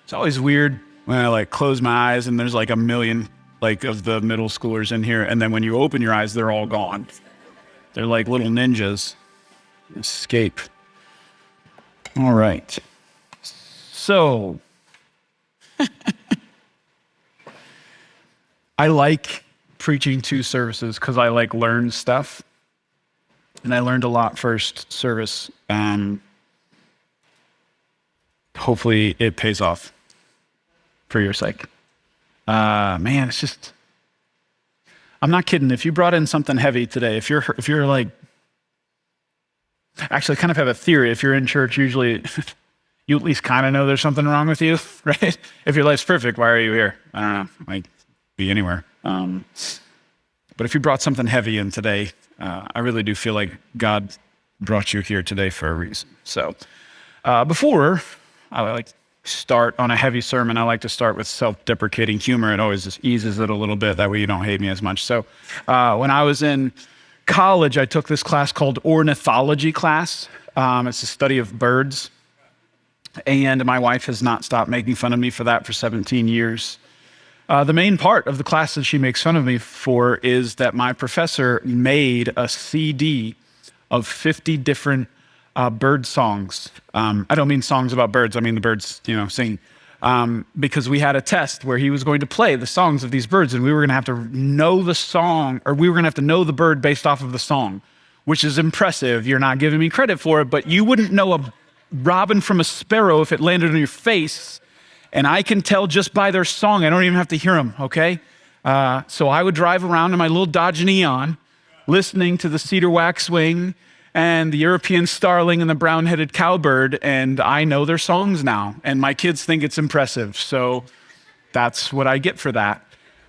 It's always weird when I like close my eyes and there's like a million like of the middle schoolers in here, and then when you open your eyes, they're all gone. They're like little ninjas. Escape. All right. So I like preaching two services because I like learn stuff. And I learned a lot first service. Hopefully it pays off for your sake. Man, it's just, I'm not kidding. If you brought in something heavy today, if you're like, actually I kind of have a theory. If you're in church, usually you at least kind of know there's something wrong with you, right? If your life's perfect, why are you here? I don't know, might be anywhere. But if you brought something heavy in today, I really do feel like God brought you here today for a reason. So before I like start on a heavy sermon, I like to start with self-deprecating humor. It always just eases it a little bit. That way you don't hate me as much. So when I was in college, I took this class called ornithology class. It's the study of birds. And my wife has not stopped making fun of me for that for 17 years. The main part of the class that she makes fun of me for is that my professor made a CD of 50 different bird songs. I don't mean songs about birds. I mean the birds, singing. Because we had a test where he was going to play the songs of these birds, and we were going to have to know the song, or we were going to have to know the bird based off of the song, which is impressive. You're not giving me credit for it, but you wouldn't know a robin from a sparrow if it landed on your face. And I can tell just by their song. I don't even have to hear them, okay? So I would drive around in my little Dodge Neon, listening to the cedar waxwing and the European starling and the brown-headed cowbird, and I know their songs now. And my kids think it's impressive, so that's what I get for that.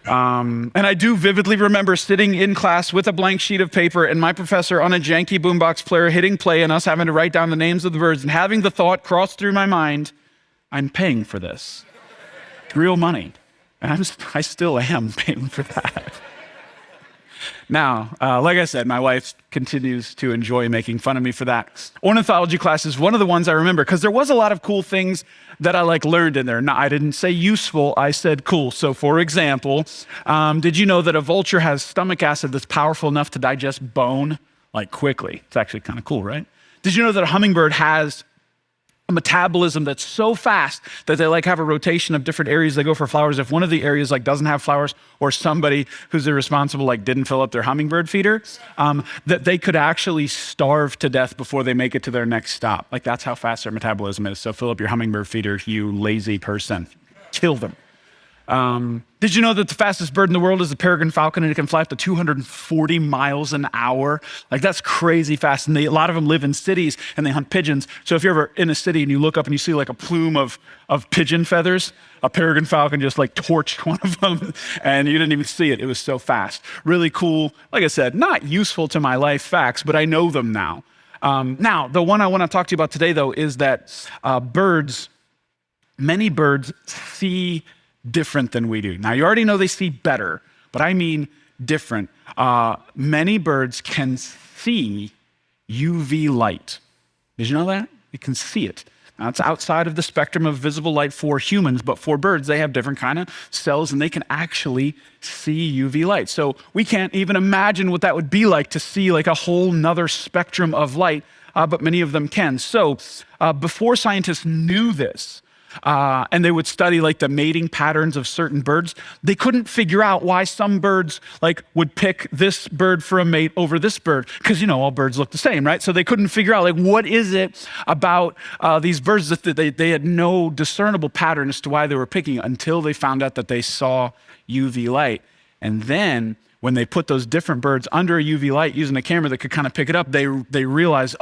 And I do vividly remember sitting in class with a blank sheet of paper and my professor on a janky boombox player hitting play and us having to write down the names of the birds and having the thought cross through my mind, I'm paying for this. Real money. And I still am paying for that. Now, like I said, my wife continues to enjoy making fun of me for that. Ornithology class is one of the ones I remember because there was a lot of cool things that I learned in there. Now, I didn't say useful, I said cool. So for example, did you know that a vulture has stomach acid that's powerful enough to digest bone quickly? It's actually kind of cool, right? Did you know that a hummingbird has a metabolism that's so fast that they have a rotation of different areas they go for flowers? If one of the areas doesn't have flowers, or somebody who's irresponsible didn't fill up their hummingbird feeder, that they could actually starve to death before they make it to their next stop. That's how fast their metabolism is. So fill up your hummingbird feeder, you lazy person. Kill them. Did you know that the fastest bird in the world is the Peregrine Falcon, and it can fly up to 240 miles an hour? That's crazy fast. And a lot of them live in cities and they hunt pigeons. So if you're ever in a city and you look up and you see a plume of pigeon feathers, a Peregrine Falcon just torched one of them and you didn't even see it. It was so fast. Really cool. Like I said, not useful to my life facts, but I know them now. Now, the one I want to talk to you about today though is that many birds see different than we do. Now, you already know they see better, but I mean different. Many birds can see UV light. Did you know that? They can see it. Now, it's outside of the spectrum of visible light for humans, but for birds, they have different kind of cells, and they can actually see UV light. So we can't even imagine what that would be like to see a whole nother spectrum of light, but many of them can. So before scientists knew this, and they would study the mating patterns of certain birds, they couldn't figure out why some birds would pick this bird for a mate over this bird, because all birds look the same, right? So they couldn't figure out what is it about these birds that they had no discernible pattern as to why they were picking, until they found out that they saw UV light. And then when they put those different birds under a UV light using a camera that could kind of pick it up, they realized,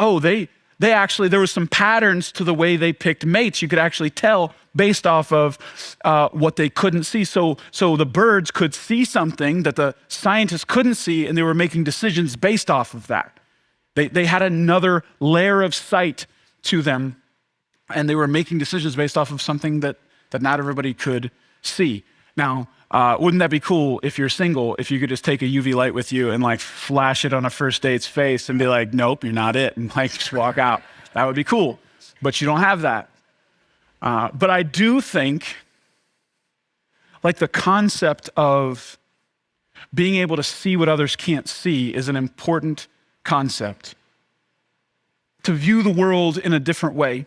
they actually, there was some patterns to the way they picked mates. You could actually tell based off of what they couldn't see. So the birds could see something that the scientists couldn't see, and they were making decisions based off of that. They had another layer of sight to them, and they were making decisions based off of something that not everybody could see. Now, wouldn't that be cool if you're single, if you could just take a UV light with you and flash it on a first date's face and be nope, you're not it, and just walk out? That would be cool, but you don't have that. But I do think like the concept of being able to see what others can't see is an important concept. To view the world in a different way.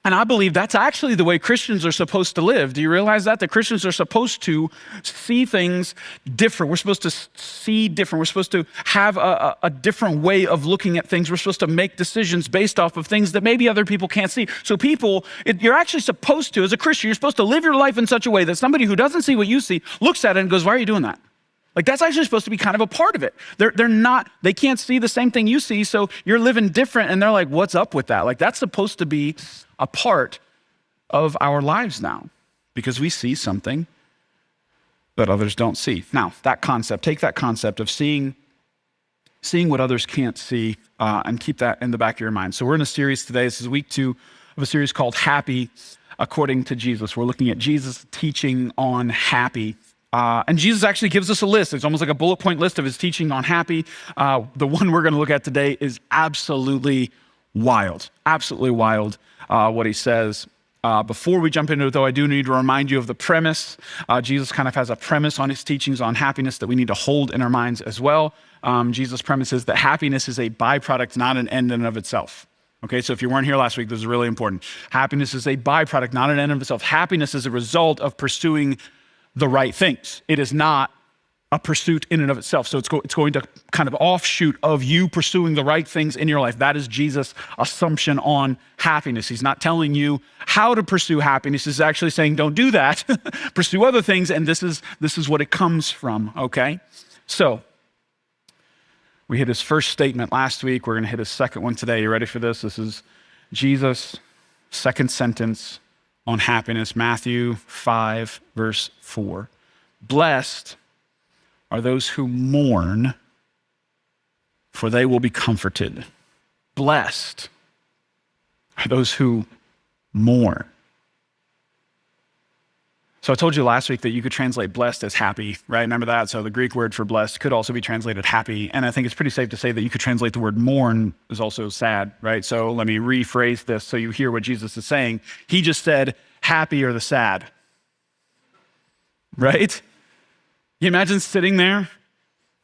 And I believe that's actually the way Christians are supposed to live. Do you realize that? That Christians are supposed to see things different. We're supposed to see different. We're supposed to have a different way of looking at things. We're supposed to make decisions based off of things that maybe other people can't see. So you're actually supposed to, as a Christian, you're supposed to live your life in such a way that somebody who doesn't see what you see looks at it and goes, why are you doing that? Like that's actually supposed to be kind of a part of it. They can't see the same thing you see, so you're living different and they're like, what's up with that? Like that's supposed to be a part of our lives now because we see something that others don't see. Now, take that concept of seeing what others can't see and keep that in the back of your mind. So we're in a series today. This is week 2 of a series called Happy According to Jesus. We're looking at Jesus' teaching on happy. And Jesus actually gives us a list. It's almost like a bullet point list of his teaching on happy. The one we're going to look at today is absolutely wild what he says. Before we jump into it, though, I do need to remind you of the premise. Jesus kind of has a premise on his teachings on happiness that we need to hold in our minds as well. Jesus' premise is that happiness is a byproduct, not an end in and of itself. Okay, so if you weren't here last week, this is really important. Happiness is a byproduct, not an end of itself. Happiness is a result of pursuing the right things. It is not a pursuit in and of itself. So it's going to kind of offshoot of you pursuing the right things in your life. That is Jesus' assumption on happiness. He's not telling you how to pursue happiness. He's actually saying, don't do that. Pursue other things. And this is what it comes from, okay? So we hit his first statement last week. We're going to hit his second one today. You ready for this? This is Jesus' second sentence on happiness, Matthew 5, verse 4. Blessed are those who mourn, for they will be comforted. Blessed are those who mourn. So I told you last week that you could translate blessed as happy, right? Remember that? So the Greek word for blessed could also be translated happy. And I think it's pretty safe to say that you could translate the word mourn as also sad, right? So let me rephrase this so you hear what Jesus is saying. He just said, happy or the sad, right? You imagine sitting there,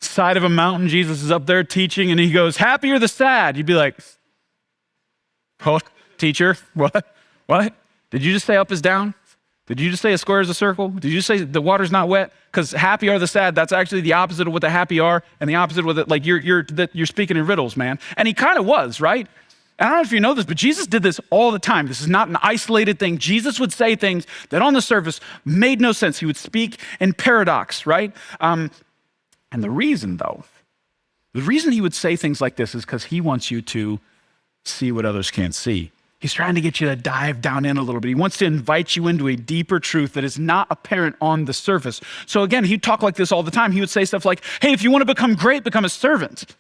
side of a mountain, Jesus is up there teaching, and he goes, happy or the sad? You'd be like, oh, teacher, what? Did you just say up is down? Did you just say a square is a circle? Did you say the water's not wet? Because happy are the sad, that's actually the opposite of what the happy are, and the opposite of it, like you're speaking in riddles, man. And he kind of was, right? And I don't know if you know this, but Jesus did this all the time. This is not an isolated thing. Jesus would say things that on the surface made no sense. He would speak in paradox, right? And the reason he would say things like this is because he wants you to see what others can't see. He's trying to get you to dive down in a little bit. He wants to invite you into a deeper truth that is not apparent on the surface. So again, he'd talk like this all the time. He would say stuff like, hey, if you want to become great, become a servant.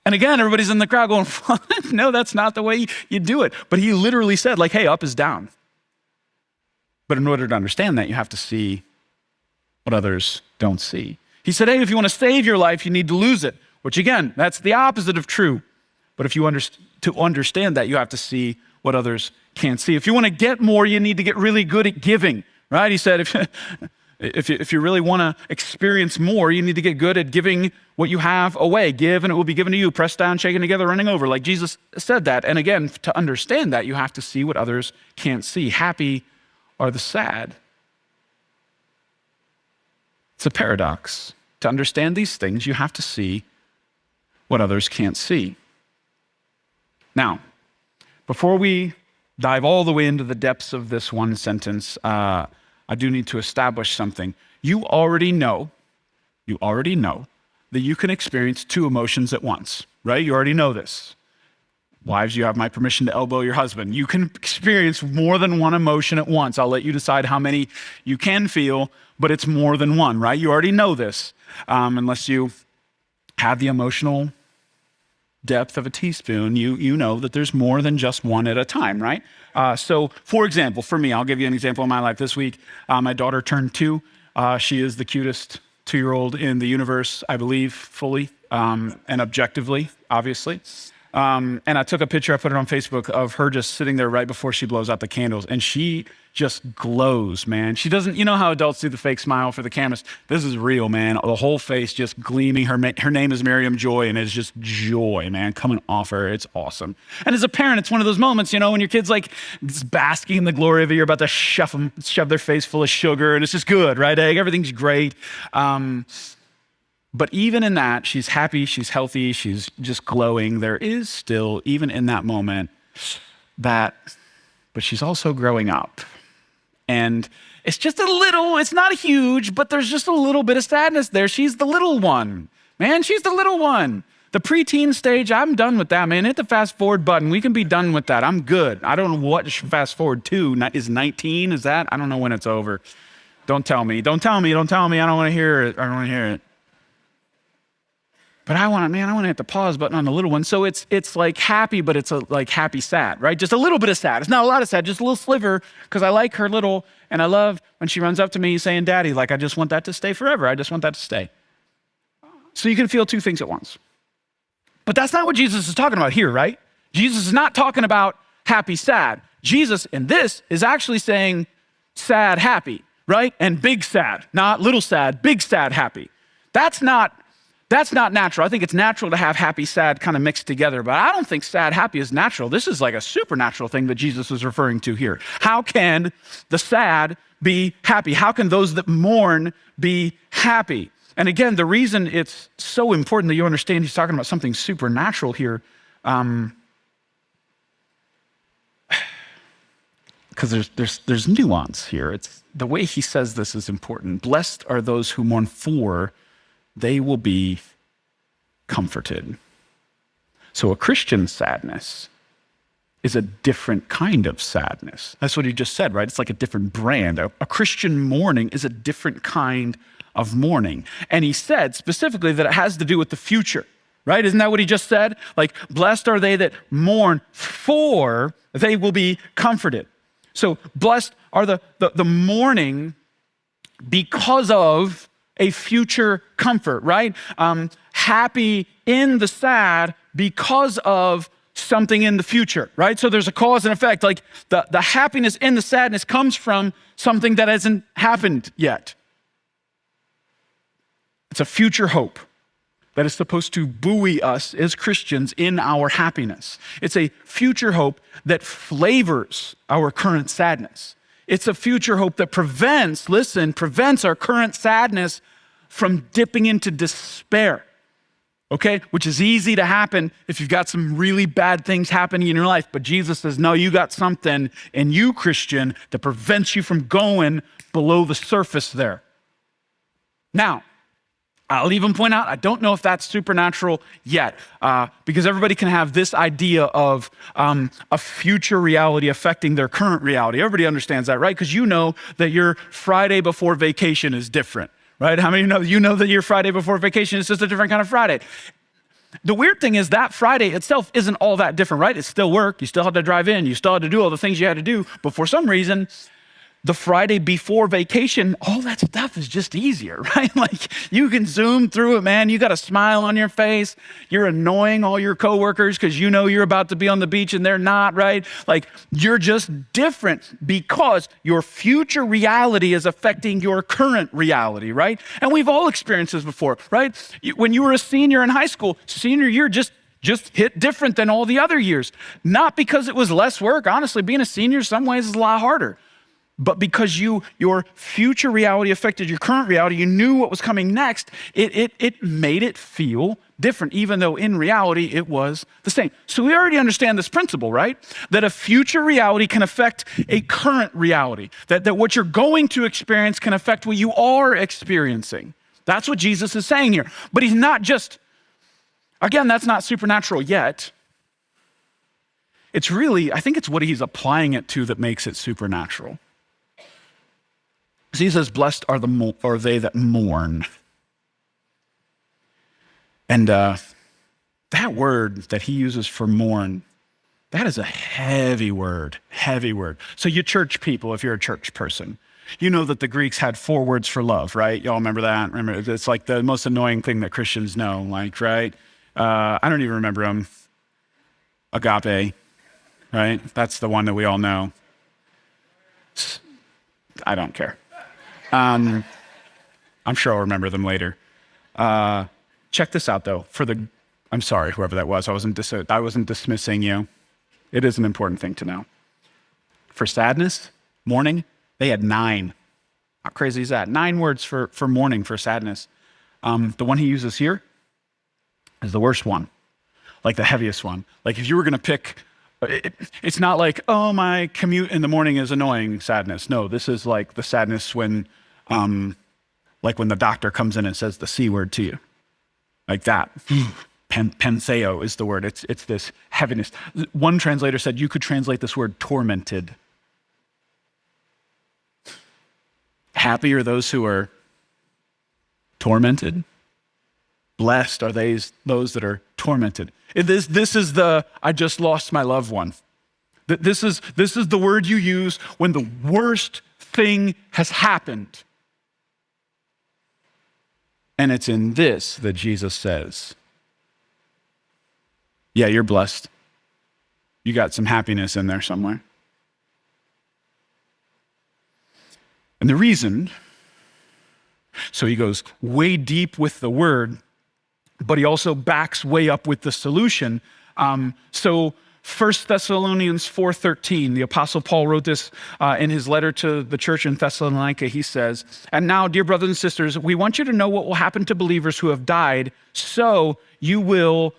And again, everybody's in the crowd going, what? No, that's not the way you do it. But he literally said, like, hey, up is down. But in order to understand that, you have to see what others don't see. He said, hey, if you want to save your life, you need to lose it. Which again, that's the opposite of true. But if you to understand that, you have to see what others can't see. If you want to get more, you need to get really good at giving, right? He said, if you really want to experience more, you need to get good at giving what you have away. Give, and it will be given to you, pressed down, shaken together, running over. Like Jesus said that. And again, to understand that, you have to see what others can't see. Happy are the sad. It's a paradox. To understand these things, you have to see what others can't see. Now, before we dive all the way into the depths of this one sentence, I do need to establish something. You already know that you can experience two emotions at once, right? You already know this. Wives, you have my permission to elbow your husband. You can experience more than one emotion at once. I'll let you decide how many you can feel, but it's more than one, right? You already know this, unless you have the emotional depth of a teaspoon, you know that there's more than just one at a time, right? So for example, for me, I'll give you an example of my life this week. My daughter turned 2. She is the cutest 2-year-old in the universe, I believe, fully and objectively, obviously. And I took a picture, I put it on Facebook of her just sitting there right before she blows out the candles. And she just glows, man. She doesn't, you know how adults do the fake smile for the cameras? This is real, man. The whole face just gleaming. Her name is Miriam Joy, and it's just joy, man, coming off her. It's awesome. And as a parent, it's one of those moments, you know, when your kid's like just basking in the glory of it, you're about to shove their face full of sugar, and it's just good, right? Everything's great. But even in that, she's happy, she's healthy, she's just glowing. There is still, even in that moment, but she's also growing up. And it's just a little, it's not huge, but there's just a little bit of sadness there. She's the little one. Man, she's the little one. The preteen stage, I'm done with that, man. Hit the fast forward button. We can be done with that. I'm good. I don't know what fast forward to. Is 19, is that? I don't know when it's over. Don't tell me. Don't tell me. Don't tell me. I don't want to hear it. I don't want to hear it. But I want to hit the pause button on the little one. So it's like happy, but it's like happy sad, right? Just a little bit of sad. It's not a lot of sad, just a little sliver, because I like her little, and I love when she runs up to me saying, Daddy, like I just want that to stay forever. I just want that to stay. So you can feel two things at once. But that's not what Jesus is talking about here, right? Jesus is not talking about happy, sad. Jesus in this is actually saying sad, happy, right? And big sad, not little sad, big sad, happy. That's not natural. I think it's natural to have happy, sad kind of mixed together, but I don't think sad, happy is natural. This is like a supernatural thing that Jesus is referring to here. How can the sad be happy? How can those that mourn be happy? And again, the reason it's so important that you understand he's talking about something supernatural here, because there's nuance here. It's the way he says this is important. Blessed are those who mourn, for they will be comforted. So a Christian sadness is a different kind of sadness. That's what he just said, right? It's like a different brand. A Christian mourning is a different kind of mourning. And he said specifically that it has to do with the future, right? Isn't that what he just said? Like, blessed are they that mourn, for they will be comforted. So blessed are the mourning because of a future comfort, right? Happy in the sad because of something in the future, right? So there's a cause and effect. Like the happiness in the sadness comes from something that hasn't happened yet. It's a future hope that is supposed to buoy us as Christians in our happiness. It's a future hope that flavors our current sadness. It's a future hope that prevents our current sadness from dipping into despair, okay? Which is easy to happen if you've got some really bad things happening in your life. But Jesus says, no, you got something in you, Christian, that prevents you from going below the surface there. Now, I'll even point out, I don't know if that's supernatural yet, because everybody can have this idea of a future reality affecting their current reality. Everybody understands that, right? Because you know that your Friday before vacation is different, right? How many you know that your Friday before vacation is just a different kind of Friday? The weird thing is that Friday itself isn't all that different, right? It's still work. You still have to drive in. You still have to do all the things you had to do. But for some reason, the Friday before vacation, all that stuff is just easier, right? Like you can zoom through it, man. You got a smile on your face. You're annoying all your coworkers because you know you're about to be on the beach and they're not, right? Like you're just different because your future reality is affecting your current reality, right? And we've all experienced this before, right? When you were a senior in high school, senior year just hit different than all the other years. Not because it was less work. Honestly, being a senior in some ways is a lot harder. But because your future reality affected your current reality, you knew what was coming next, it made it feel different, even though in reality it was the same. So we already understand this principle, right? That a future reality can affect a current reality. That what you're going to experience can affect what you are experiencing. That's what Jesus is saying here. But he's not just, again, that's not supernatural yet. It's really, I think it's what he's applying it to that makes it supernatural. He says, blessed are they that mourn. And that word that he uses for mourn, that is a heavy word. So you church people, if you're a church person, you know that the Greeks had 4 words for love, right? Y'all remember that? Remember, it's like the most annoying thing that Christians know, like, right? I don't even remember them. agape, right? That's the one that we all know. I don't care. I'm sure I'll remember them later. Check this out, though. I'm sorry, whoever that was. I wasn't dismissing you. It is an important thing to know. For sadness, mourning, they had 9. How crazy is that? 9 words for mourning, for sadness. The one he uses here is the worst one, like the heaviest one. Like if you were going to pick, it's not like, oh, my commute in the morning is annoying sadness. No, this is like the sadness when the doctor comes in and says the C word to you. Like that. Pentheo is the word. It's this heaviness. One translator said you could translate this word tormented. Happy are those who are tormented. Blessed are those that are tormented. This is the I just lost my loved one. This is the word you use when the worst thing has happened. And it's in this that Jesus says, yeah, you're blessed. You got some happiness in there somewhere. And the reason, so he goes way deep with the word, but he also backs way up with the solution. So 1 Thessalonians 4:13, the Apostle Paul wrote this in his letter to the church in Thessalonica. He says, and now, dear brothers and sisters, we want you to know what will happen to believers who have died, so you will,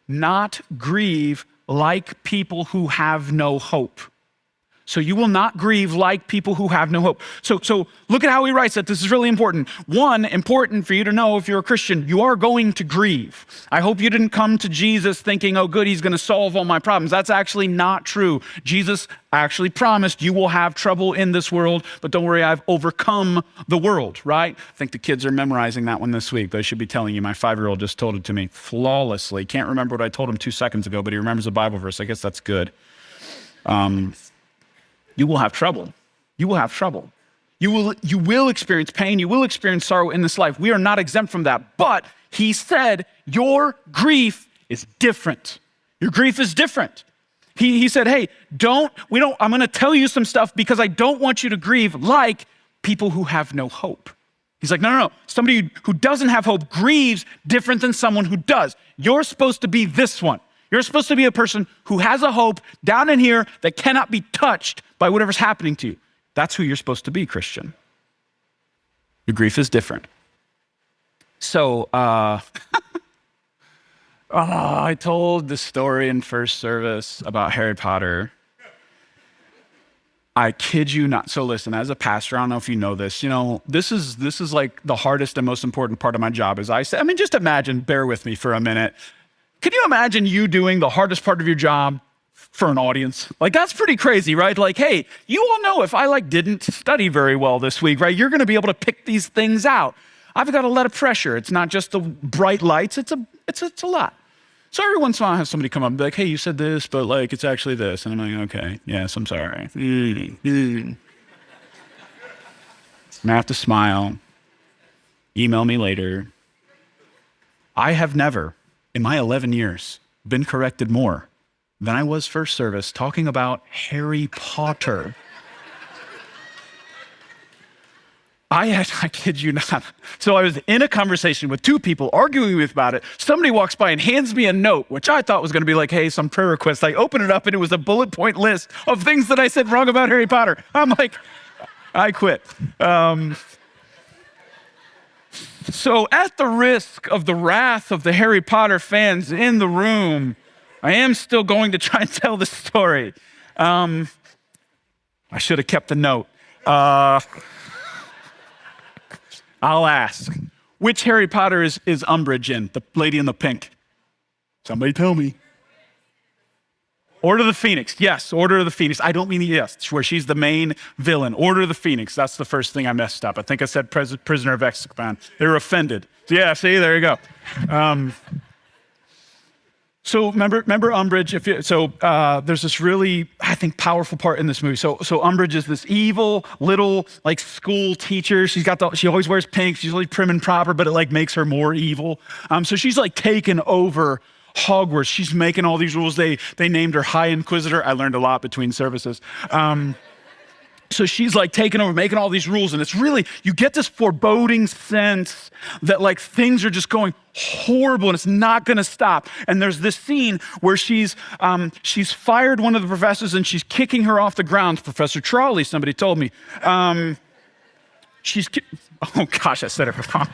not grieve like people who have no hope. So you will not grieve like people who have no hope. So look at how he writes that. This is really important. One, important for you to know if you're a Christian, you are going to grieve. I hope you didn't come to Jesus thinking, oh good, he's going to solve all my problems. That's actually not true. Jesus actually promised you will have trouble in this world, but don't worry, I've overcome the world, right? I think the kids are memorizing that one this week. They should be telling you. My 5-year-old just told it to me flawlessly. Can't remember what I told him 2 seconds ago, but he remembers a Bible verse. I guess that's good. You will have trouble. You will have trouble. You will experience pain. You will experience sorrow in this life. We are not exempt from that. But he said, your grief is different. Your grief is different. He said, hey, I'm going to tell you some stuff because I don't want you to grieve like people who have no hope. He's like, no. Somebody who doesn't have hope grieves different than someone who does. You're supposed to be this one. You're supposed to be a person who has a hope down in here that cannot be touched by whatever's happening to you. That's who you're supposed to be, Christian. Your grief is different. So, I told the story in first service about Harry Potter. I kid you not. So listen, as a pastor, I don't know if you know this. This is like the hardest and most important part of my job. Just imagine, bear with me for a minute. Can you imagine you doing the hardest part of your job for an audience? Like, that's pretty crazy, right? Like, hey, you all know if I didn't study very well this week, right? You're going to be able to pick these things out. I've got a lot of pressure. It's not just the bright lights. It's a lot. So every once in a while I have somebody come up and be like, hey, you said this, but it's actually this. And I'm like, okay, yes, I'm sorry. And I have to smile. Email me later. I have never, in my 11 years, been corrected more than I was first service talking about Harry Potter. I kid you not. So I was in a conversation with 2 people arguing about it. Somebody walks by and hands me a note, which I thought was going to be like, hey, some prayer request. I open it up and it was a bullet point list of things that I said wrong about Harry Potter. I'm like, I quit. So at the risk of the wrath of the Harry Potter fans in the room, I am still going to try and tell the story. I should have kept the note. I'll ask, which Harry Potter is Umbridge in? The lady in the pink? Somebody tell me. Order of the Phoenix. Yes, Order of the Phoenix. I don't mean yes, where she's the main villain. Order of the Phoenix. That's the first thing I messed up. I think I said Prisoner of Azkaban. They were offended. Yeah, see, there you go. So remember Umbridge. There's this really, I think, powerful part in this movie. So Umbridge is this evil little school teacher. She always wears pink. She's really prim and proper, but it makes her more evil. So she's taken over Hogwarts. She's making all these rules. They named her High Inquisitor. I learned a lot between services. So she's like taking over, making all these rules. And it's really, you get this foreboding sense that like things are just going horrible and it's not going to stop. And there's this scene where she's fired one of the professors and she's kicking her off the ground. Professor Trolley, somebody told me. Oh gosh, I said it wrong.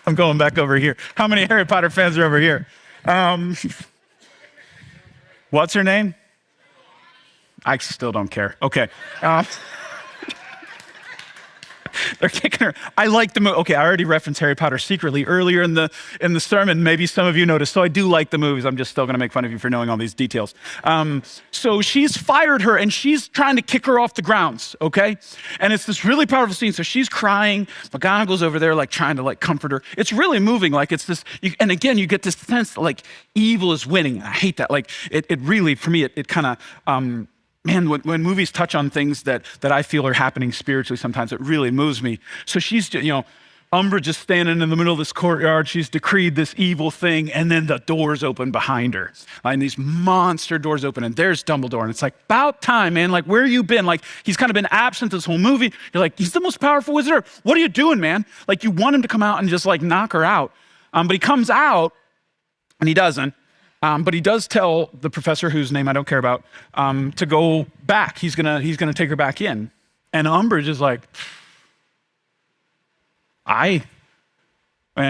I'm going back over here. How many Harry Potter fans are over here? What's her name? I still don't care. Okay. They're kicking her. I like the movie. Okay, I already referenced Harry Potter secretly earlier in the sermon. Maybe some of you noticed. So I do like the movies. I'm just still going to make fun of you for knowing all these details. So she's fired her and she's trying to kick her off the grounds, okay? And it's this really powerful scene. So she's crying. McGonagall's over there like trying to like comfort her. It's really moving. Like it's this, and again, you get this sense that like evil is winning. I hate that. Like it really, for me, it kind of, man, when movies touch on things that I feel are happening spiritually, sometimes it really moves me. So she's, Umbridge is standing in the middle of this courtyard. She's decreed this evil thing, and then the doors open behind her. And these monster doors open, and there's Dumbledore. And it's like, about time, man. Like, where you been? Like, he's kind of been absent this whole movie. You're like, he's the most powerful wizard. What are you doing, man? Like, you want him to come out and just like knock her out. But he comes out, and he doesn't. But he does tell the professor, whose name I don't care about, to go back. He's gonna take her back in. And Umbridge is like, and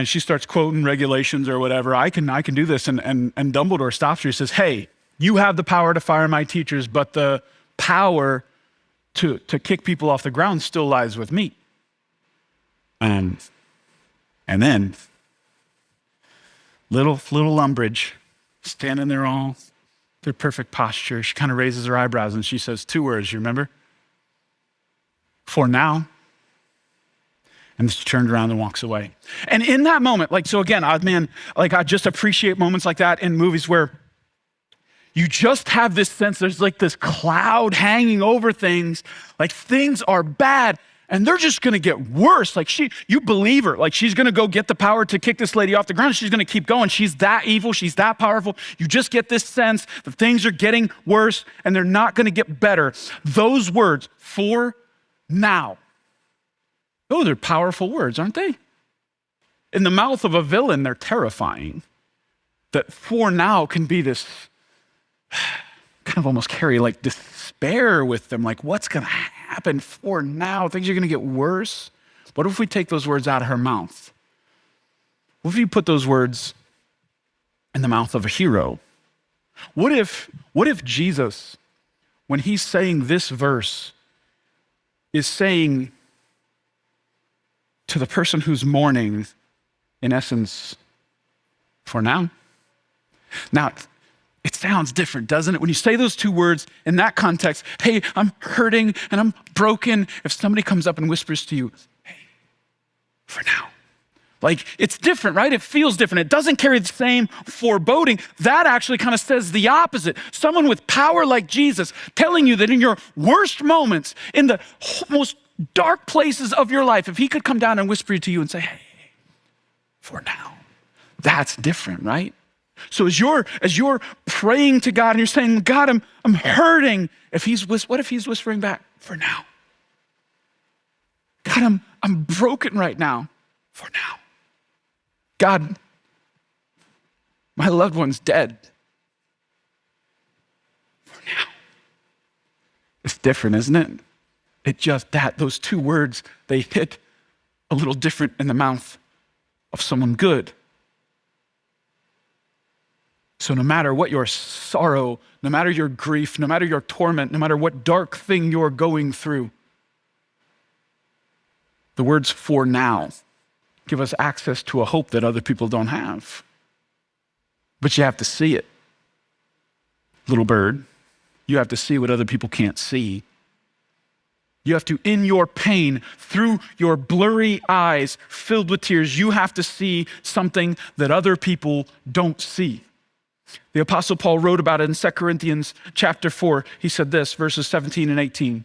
she starts quoting regulations or whatever. I can do this. And Dumbledore stops her. He says, hey, you have the power to fire my teachers, but the power to kick people off the ground still lies with me. And then little Umbridge, standing there all their perfect posture. She kind of raises her eyebrows and she says 2 words, you remember? For now. And she turned around and walks away. And in that moment, like, so again, I just appreciate moments like that in movies where you just have this sense, there's like this cloud hanging over things, like things are bad. And they're just going to get worse. Like you believe her. Like she's going to go get the power to kick this lady off the ground. She's going to keep going. She's that evil. She's that powerful. You just get this sense that things are getting worse and they're not going to get better. Those words, for now. Oh, they're powerful words, aren't they? In the mouth of a villain, they're terrifying. That for now can be this kind of almost carry like despair with them. Like what's going to happen for now? Things are going to get worse. What if we take those words out of her mouth? What if you put those words in the mouth of a hero? What if Jesus, when he's saying this verse, is saying to the person who's mourning, in essence, for now? Now, it sounds different, doesn't it? When you say those 2 words in that context, hey, I'm hurting and I'm broken. If somebody comes up and whispers to you, hey, for now. Like, it's different, right? It feels different. It doesn't carry the same foreboding. That actually kind of says the opposite. Someone with power like Jesus telling you that in your worst moments, in the most dark places of your life, if he could come down and whisper to you and say, hey, for now, that's different, right? So as you're praying to God and you're saying, God, I'm hurting. What if he's whispering back, for now? God, I'm broken right now, for now. God, my loved one's dead, for now. It's different, isn't it? Those 2 words, they hit a little different in the mouth of someone good. So no matter what your sorrow, no matter your grief, no matter your torment, no matter what dark thing you're going through, the words for now give us access to a hope that other people don't have. But you have to see it. Little bird, you have to see what other people can't see. You have to, in your pain, through your blurry eyes filled with tears, you have to see something that other people don't see. The Apostle Paul wrote about it in 2 Corinthians chapter 4. He said this, verses 17 and 18.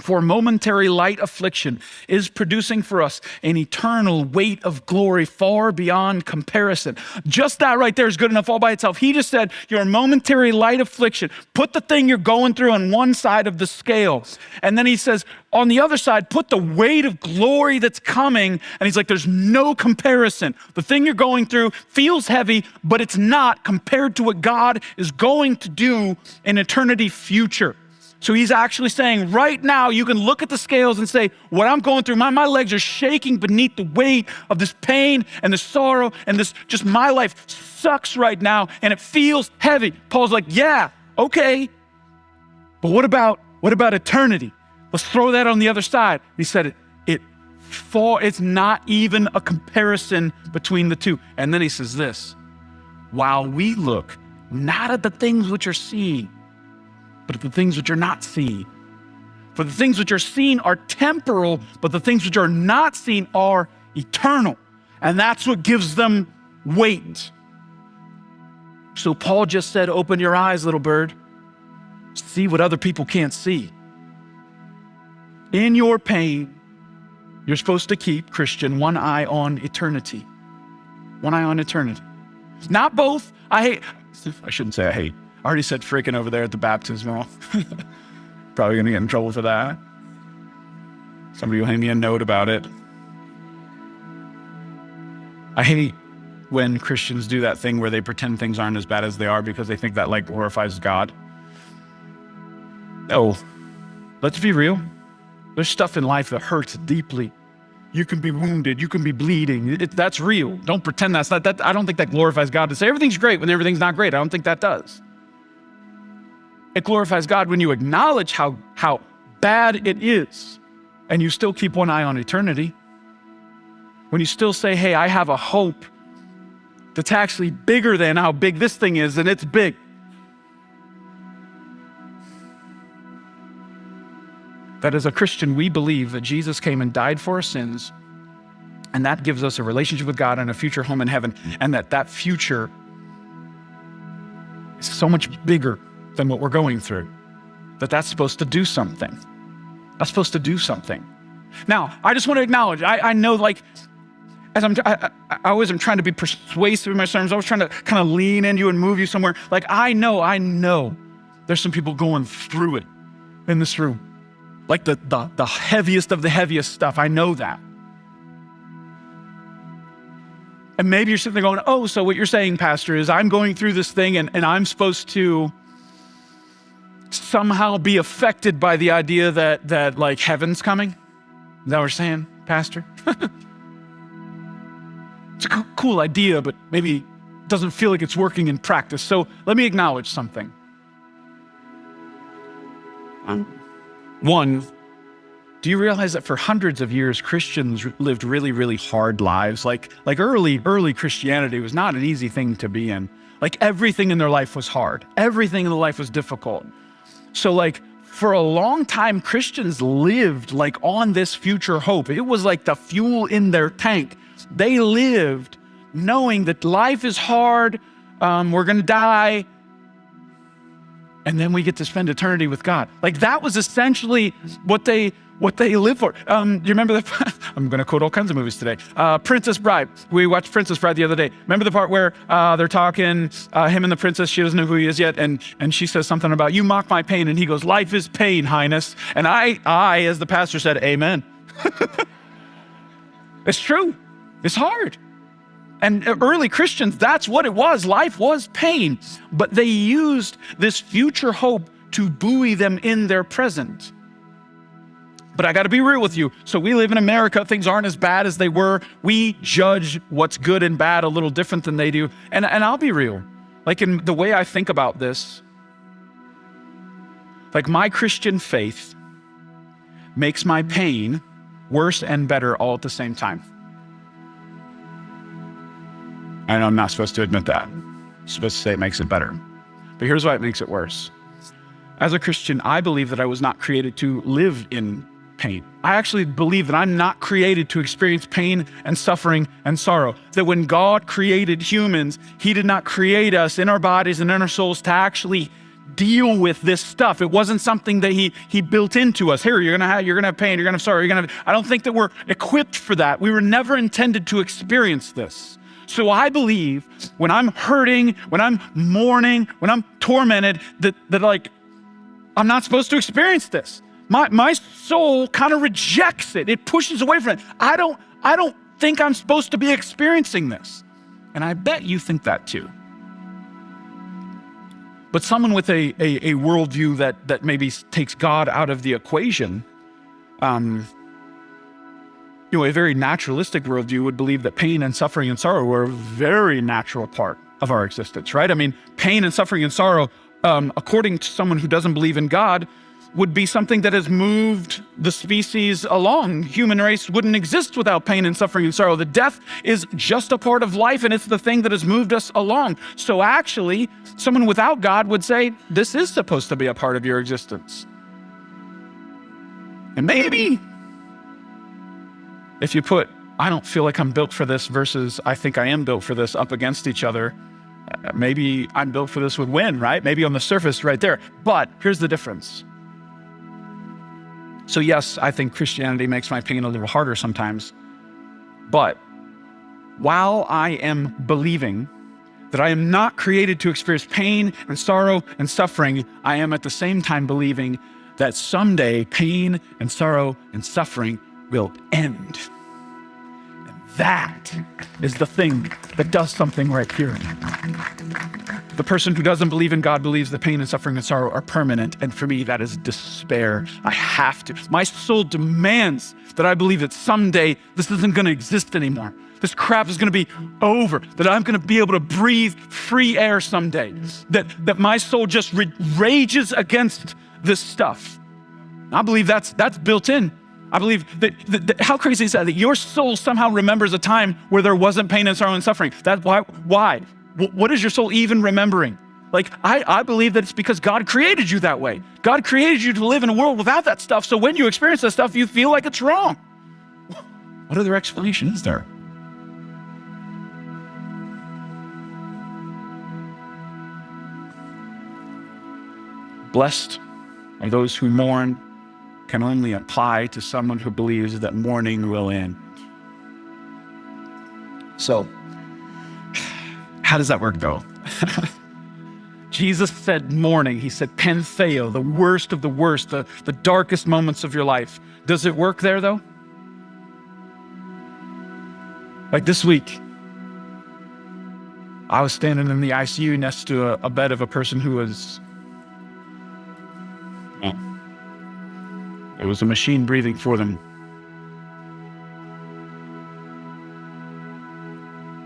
For momentary light affliction is producing for us an eternal weight of glory far beyond comparison. Just that right there is good enough all by itself. He just said, your momentary light affliction, put the thing you're going through on one side of the scale. And then he says, on the other side, put the weight of glory that's coming. And he's like, there's no comparison. The thing you're going through feels heavy, but it's not compared to what God is going to do in eternity future. So he's actually saying right now, you can look at the scales and say, what I'm going through, my legs are shaking beneath the weight of this pain and this sorrow and this, just my life sucks right now and it feels heavy. Paul's like, yeah, okay. But what about eternity? Let's throw that on the other side. He said it's not even a comparison between the two. And then he says this, while we look not at the things which are seen, but the things which are not seen. For the things which are seen are temporal, but the things which are not seen are eternal. And that's what gives them weight. So Paul just said, open your eyes, little bird. See what other people can't see. In your pain, you're supposed to keep, Christian, one eye on eternity. One eye on eternity. Not both. I shouldn't say I hate. I already said freaking over there at the baptismal. Probably gonna get in trouble for that. Somebody will hand me a note about it. I hate when Christians do that thing where they pretend things aren't as bad as they are because they think that like glorifies God. No, let's be real. There's stuff in life that hurts deeply. You can be wounded, you can be bleeding. That's real. Don't pretend that's not that. I don't think that glorifies God to say everything's great when everything's not great. I don't think that does. It glorifies God when you acknowledge how bad it is and you still keep one eye on eternity. When you still say, hey, I have a hope that's actually bigger than how big this thing is, and it's big. That as a Christian, we believe that Jesus came and died for our sins, and that gives us a relationship with God and a future home in heaven, and that future is so much bigger than what we're going through, that's supposed to do something. That's supposed to do something. Now, I just want to acknowledge, I know like, as I always am trying to be persuasive in my sermons, I was trying to kind of lean into you and move you somewhere. Like, I know there's some people going through it in this room. Like the heaviest of the heaviest stuff, I know that. And maybe you're sitting there going, oh, so what you're saying, Pastor, is I'm going through this thing and I'm supposed to somehow be affected by the idea that like heaven's coming? Is that what we're saying, Pastor? It's a cool idea, but maybe it doesn't feel like it's working in practice. So let me acknowledge something. One, do you realize that for hundreds of years, Christians lived really, really hard lives? Like early Christianity was not an easy thing to be in. Like everything in their life was hard. Everything in their life was difficult. So like for a long time, Christians lived like on this future hope. It was like the fuel in their tank. They lived knowing that life is hard, we're gonna die, and then we get to spend eternity with God. Like that was essentially what they lived for. You remember that? I'm gonna quote all kinds of movies today. Princess Bride. We watched Princess Bride the other day. Remember the part where they're talking, him and the princess, she doesn't know who he is yet, and she says something about, you mock my pain, and he goes, life is pain, Highness. And I, as the pastor said, amen. It's true. It's hard. And early Christians, that's what it was. Life was pain. But they used this future hope to buoy them in their present. But I got to be real with you. So we live in America. Things aren't as bad as they were. We judge what's good and bad a little different than they do. And I'll be real. Like in the way I think about this, like my Christian faith makes my pain worse and better all at the same time. I know I'm not supposed to admit that. I'm supposed to say it makes it better. But here's why it makes it worse. As a Christian, I believe that I was not created to live in pain. I actually believe that I'm not created to experience pain and suffering and sorrow. That when God created humans, He did not create us in our bodies and in our souls to actually deal with this stuff. It wasn't something that he built into us. Here, you're gonna have pain, you're gonna have sorrow, I don't think that we're equipped for that. We were never intended to experience this. So I believe when I'm hurting, when I'm mourning, when I'm tormented, that like I'm not supposed to experience this. My soul kind of rejects it. It pushes away from it. I don't think I'm supposed to be experiencing this. And I bet you think that too. But someone with a worldview that maybe takes God out of the equation, a very naturalistic worldview would believe that pain and suffering and sorrow were a very natural part of our existence, right? I mean, pain and suffering and sorrow, according to someone who doesn't believe in God, would be something that has moved the species along. Human race wouldn't exist without pain and suffering and sorrow. The death is just a part of life, and it's the thing that has moved us along. So actually, someone without God would say, this is supposed to be a part of your existence. And maybe if you put, I don't feel like I'm built for this versus I think I am built for this up against each other, maybe I'm built for this would win, right? Maybe on the surface right there. But here's the difference. So yes, I think Christianity makes my pain a little harder sometimes. But while I am believing that I am not created to experience pain and sorrow and suffering, I am at the same time believing that someday pain and sorrow and suffering will end. And that is the thing that does something right here. The person who doesn't believe in God believes that pain and suffering and sorrow are permanent. And for me, that is despair. I have to. My soul demands that I believe that someday this isn't going to exist anymore. This crap is going to be over, that I'm going to be able to breathe free air someday, that my soul just rages against this stuff. I believe that's built in. I believe that how crazy is that your soul somehow remembers a time where there wasn't pain and sorrow and suffering. That's why? What is your soul even remembering? Like, I believe that it's because God created you that way. God created you to live in a world without that stuff, so when you experience that stuff, you feel like it's wrong. What other explanation is there? Blessed are those who mourn can only apply to someone who believes that mourning will end. So, how does that work though? Jesus said mourning. He said pentheo, the worst of the worst, the darkest moments of your life. Does it work there though? Like this week, I was standing in the ICU next to a bed of a person who was, it was a machine breathing for them.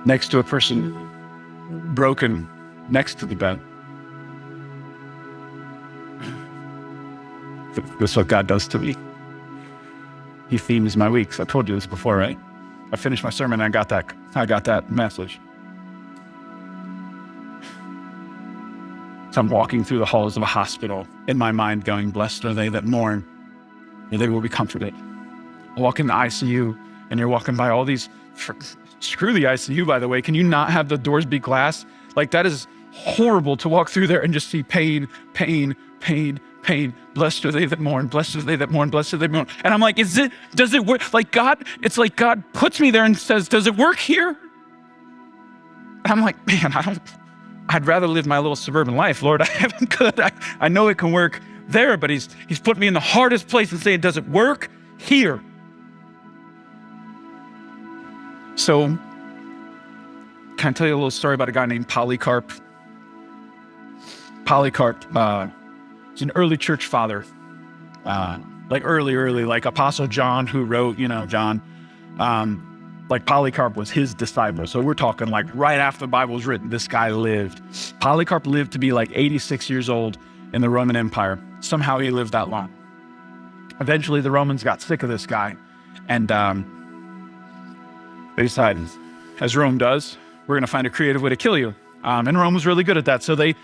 Next to a person broken next to the bed. This is what God does to me. He themes my weeks. I told you this before, right? I finished my sermon and I got that message. So I'm walking through the halls of a hospital in my mind going, blessed are they that mourn, and they will be comforted. I walk in the ICU and you're walking by all these, screw the ICU, by the way. Can you not have the doors be glass? Like, that is horrible to walk through there and just see pain, pain, pain, pain. Blessed are they that mourn, blessed are they that mourn, blessed are they that mourn. And I'm like, does it work? Like God, it's like God puts me there and says, does it work here? And I'm like, man, I'd rather live my little suburban life, Lord. I know it can work there, but he's put me in the hardest place and saying, does it work here? So, can I tell you a little story about a guy named Polycarp? Polycarp, he's an early church father, like early, like Apostle John, who wrote, John. Like Polycarp was his disciple. So we're talking like right after the Bible was written, this guy lived. Polycarp lived to be like 86 years old in the Roman Empire. Somehow he lived that long. Eventually the Romans got sick of this guy, and they decided, as Rome does, we're going to find a creative way to kill you. And Rome was really good at that. So they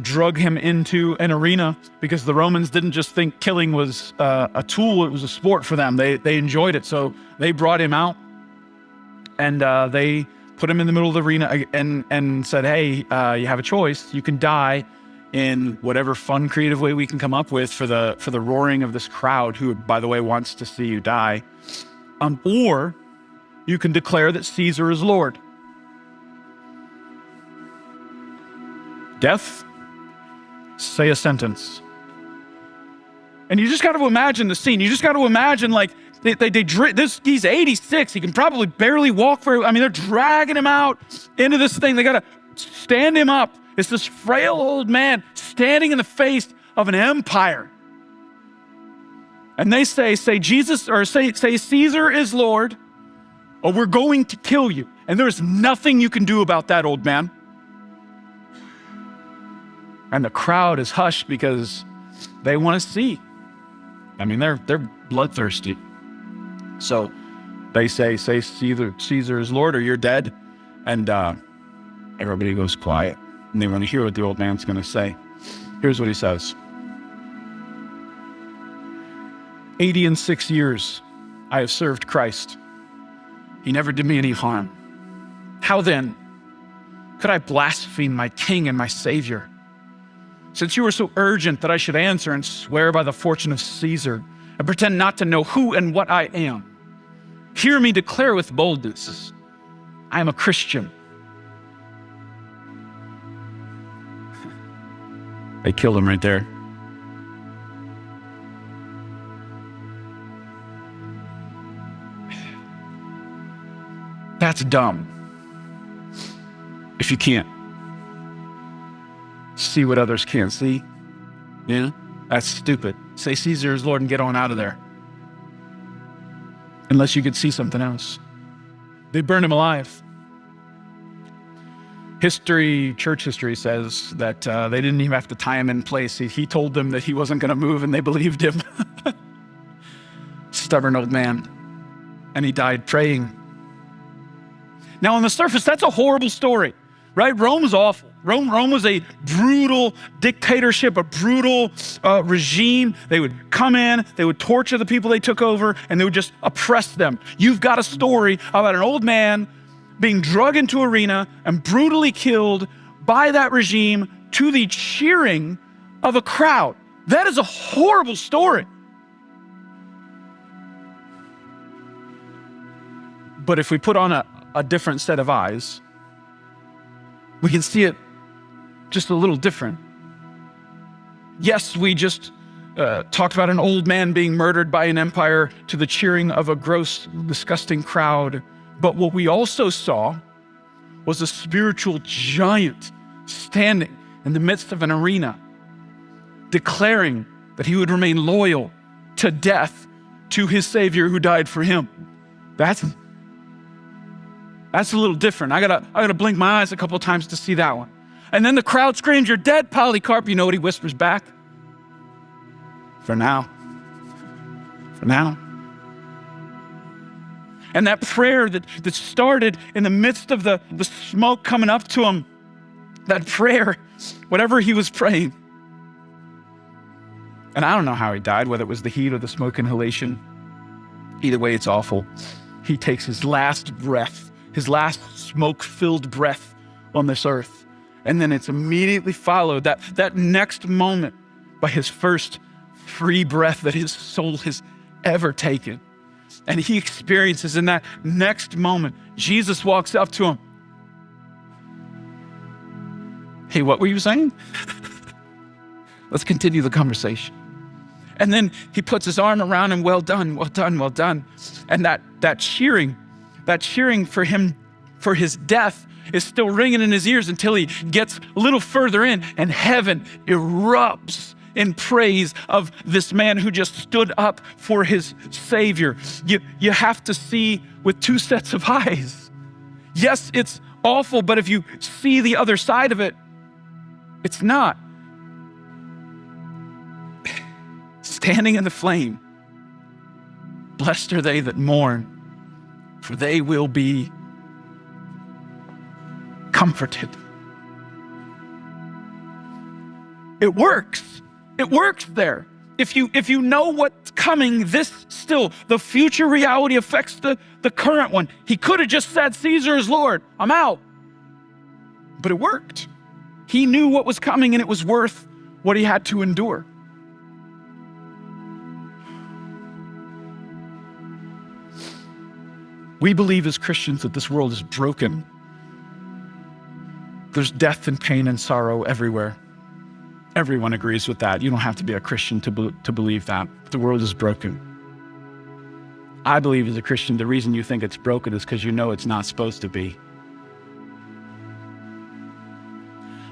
drug him into an arena, because the Romans didn't just think killing was a tool, it was a sport for them. They enjoyed it. So they brought him out and they put him in the middle of the arena and said, hey, you have a choice. You can die in whatever fun, creative way we can come up with for the roaring of this crowd who, by the way, wants to see you die. Or you can declare that Caesar is Lord. Death, say a sentence. And you just got to imagine the scene. You just got to imagine, like, he's 86. He can probably barely walk they're dragging him out into this thing. They got to stand him up. It's this frail old man standing in the face of an empire. And they say Jesus, or say Caesar is Lord, or we're going to kill you. And there's nothing you can do about that, old man. And the crowd is hushed because they want to see. They're bloodthirsty. So they say Caesar is Lord or you're dead. And everybody goes quiet. And they want to hear what the old man's going to say. Here's what he says. 86 years I have served Christ. He never did me any harm. How then could I blaspheme my King and my Savior? Since you were so urgent that I should answer and swear by the fortune of Caesar and pretend not to know who and what I am, hear me declare with boldness, I am a Christian. They killed him right there. That's dumb. If you can't see what others can't see, that's stupid. Say Caesar is Lord and get on out of there. Unless you could see something else. They burned him alive. Church history says that they didn't even have to tie him in place. He told them that he wasn't going to move and they believed him. Stubborn old man. And he died praying. Now on the surface, that's a horrible story, right? Rome's awful. Rome was a brutal dictatorship, a brutal regime. They would come in, they would torture the people they took over, and they would just oppress them. You've got a story about an old man being dragged into an arena and brutally killed by that regime to the cheering of a crowd. That is a horrible story. But if we put on a different set of eyes, we can see it just a little different. Yes, we just talked about an old man being murdered by an empire to the cheering of a gross, disgusting crowd. But what we also saw was a spiritual giant standing in the midst of an arena, declaring that he would remain loyal to death to his Savior who died for him. That's a little different. I gotta blink my eyes a couple of times to see that one. And then the crowd screams, "You're dead, Polycarp." You know what he whispers back? For now. For now. And that prayer that started in the midst of the smoke coming up to him, that prayer, whatever he was praying. And I don't know how he died, whether it was the heat or the smoke inhalation. Either way, it's awful. He takes his last breath, his last smoke-filled breath on this earth. And then it's immediately followed, that next moment, by his first free breath that his soul has ever taken. And he experiences in that next moment, Jesus walks up to him. Hey, what were you saying? Let's continue the conversation. And then he puts his arm around him, well done, well done, well done. And that cheering for him, for his death, is still ringing in his ears until he gets a little further in, and heaven erupts in praise of this man who just stood up for his Savior. You have to see with two sets of eyes. Yes, it's awful, but if you see the other side of it, it's not. Standing in the flame, blessed are they that mourn, for they will be comforted. It works. It works there. If you know what's coming, the future reality affects the current one. He could have just said, Caesar is Lord, I'm out. But it worked. He knew what was coming, and it was worth what he had to endure. We believe as Christians that this world is broken. There's death and pain and sorrow everywhere. Everyone agrees with that. You don't have to be a Christian to believe that. The world is broken. I believe as a Christian, the reason you think it's broken is because you know it's not supposed to be.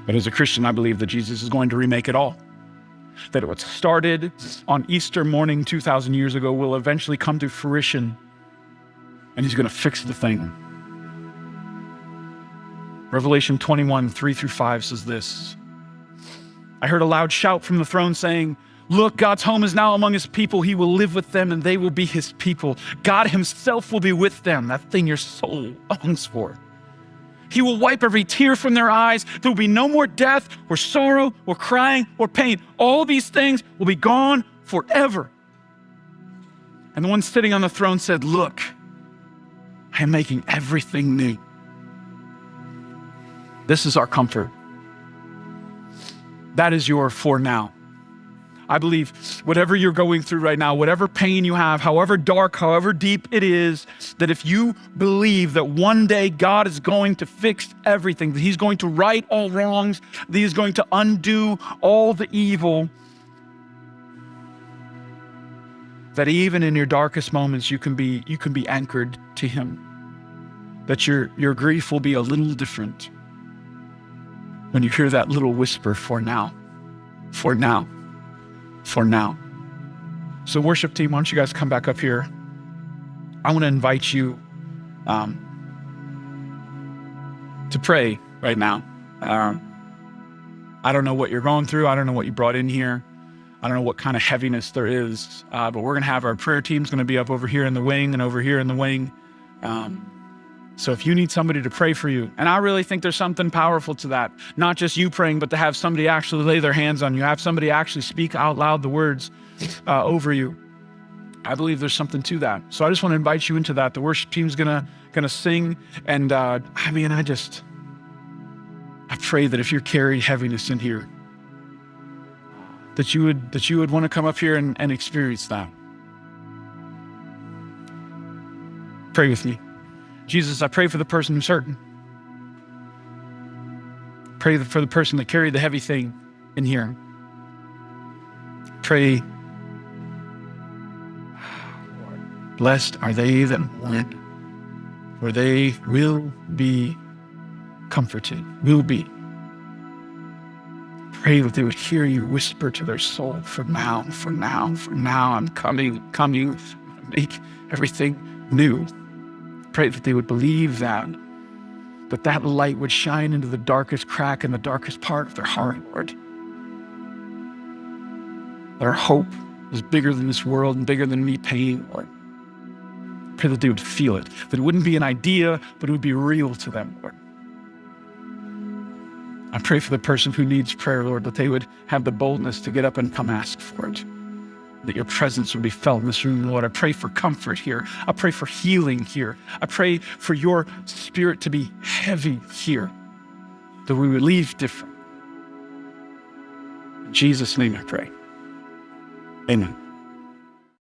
But as a Christian, I believe that Jesus is going to remake it all. That what started on Easter morning 2,000 years ago will eventually come to fruition, and he's going to fix the thing. Revelation 21, 3-5 says this. I heard a loud shout from the throne saying, look, God's home is now among his people. He will live with them and they will be his people. God himself will be with them, that thing your soul longs for. He will wipe every tear from their eyes. There will be no more death or sorrow or crying or pain. All these things will be gone forever. And the one sitting on the throne said, look, I am making everything new. This is our comfort. That is your for now. I believe whatever you're going through right now, whatever pain you have, however dark, however deep it is, that if you believe that one day God is going to fix everything, that he's going to right all wrongs, that he's going to undo all the evil, that even in your darkest moments, you can be anchored to him. That your grief will be a little different when you hear that little whisper, for now, for now, for now. So worship team, why don't you guys come back up here? I want to invite you to pray right now. I don't know what you're going through. I don't know what you brought in here. I don't know what kind of heaviness there is, but we're going to have our prayer team's going to be up over here in the wing and over here in the wing. So if you need somebody to pray for you, and I really think there's something powerful to that, not just you praying, but to have somebody actually lay their hands on you, have somebody actually speak out loud the words over you. I believe there's something to that. So I just want to invite you into that. The worship team's gonna sing, and I pray that if you're carrying heaviness in here, that you would want to come up here and experience that. Pray with me. Jesus, I pray for the person who's hurting. Pray for the person that carried the heavy thing in here. Pray, Lord, blessed are they that mourn, for they will be comforted, will be. Pray that they would hear you whisper to their soul, for now, for now, for now, I'm coming, make everything new. Pray that they would believe that light would shine into the darkest crack in the darkest part of their heart, Lord. Their hope is bigger than this world and bigger than any pain, Lord. Pray that they would feel it, that it wouldn't be an idea, but it would be real to them, Lord. I pray for the person who needs prayer, Lord, that they would have the boldness to get up and come ask for it. That your presence would be felt in this room, Lord. I pray for comfort here. I pray for healing here. I pray for your spirit to be heavy here, that we would leave different. In Jesus' name I pray. Amen.